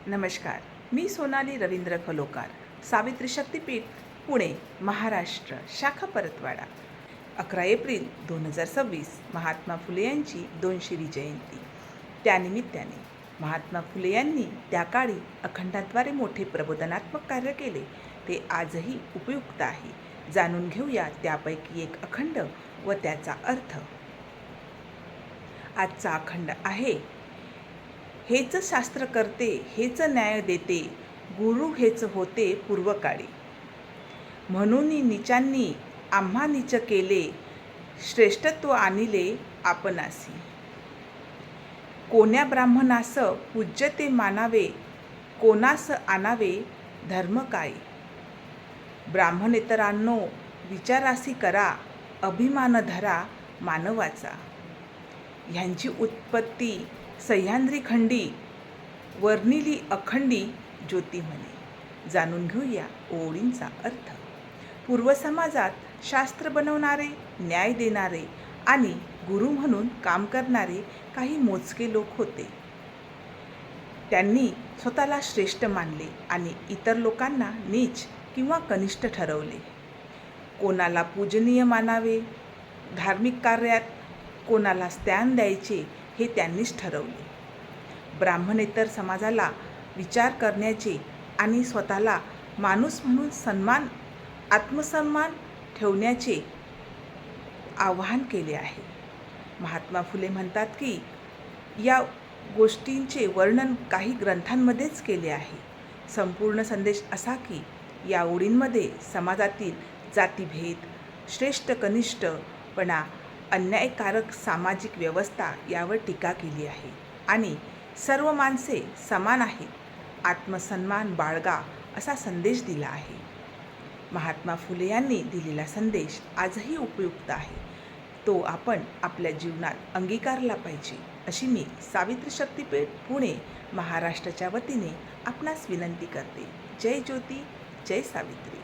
नमस्कार. मी सोनाली रवींद्र खलोकार, सावित्री शक्तीपीठ, पुणे, महाराष्ट्र, शाखा परतवाडा. 11 एप्रिल 2026 महात्मा फुले यांची 200वी जयंती. त्यानिमित्ताने महात्मा फुले यांनी त्या काळी अखंडाद्वारे मोठे प्रबोधनात्मक कार्य केले, ते आजही उपयुक्त आहे. जाणून घेऊया त्यापैकी एक अखंड व त्याचा अर्थ. आजचा अखंड आहे: हेच शास्त्र करते, हेच न्याय देते, गुरु हेच होते पूर्वकाळी. म्हणून नीचांनी आम्हा नीच केले, श्रेष्ठत्व आणिले आपणासी. कोण्या ब्राह्मणास पूज्य ते मानावे, कोणास आणावे धर्म काय. ब्राह्मणेतरांनो विचारासी करा, अभिमान धरा मानवाचा. ह्यांची उत्पत्ती सह्याद्री खंडी, वर्णिली अखंडी ज्योती म्हणे. जाणून घेऊया ओळींचा अर्थ. पूर्व समाजात शास्त्र बनवणारे, न्याय देणारे आणि गुरु म्हणून काम करणारे काही मोजके लोक होते. त्यांनी स्वतःला श्रेष्ठ मानले आणि इतर लोकांना नीच किंवा कनिष्ठ ठरवले. कोणाला पूजनीय मानावे, धार्मिक कार्यात कोणाला स्थान द्यायचे हे त्यांनीच ठरवले. ब्राह्मणेतर समाजाला विचार करण्याचे आणि स्वतःला माणूस म्हणून आत्मसन्मान ठेवण्याचे आवाहन केले आहे. महात्मा फुले म्हणतात की या गोष्टींचे वर्णन काही ग्रंथांमध्येच केले आहे. संपूर्ण संदेश असा की या ओळींमध्ये समाजातील जातीभेद, श्रेष्ठ कनिष्ठपणा, अन्यायकारक सामाजिक व्यवस्था यावर टीका केली आहे आणि सर्व माणसे समान आहेत, आत्मसन्मान बाळगा असा संदेश दिला आहे. महात्मा फुले यांनी दिलेला संदेश आजही उपयुक्त आहे. तो आपण आपल्या जीवनात अंगीकारला पाहिजे अशी मी सावित्री शक्तीपीठ, पुणे, महाराष्ट्राच्या वतीने आपणास विनंती करते. जय ज्योती, जय सावित्री.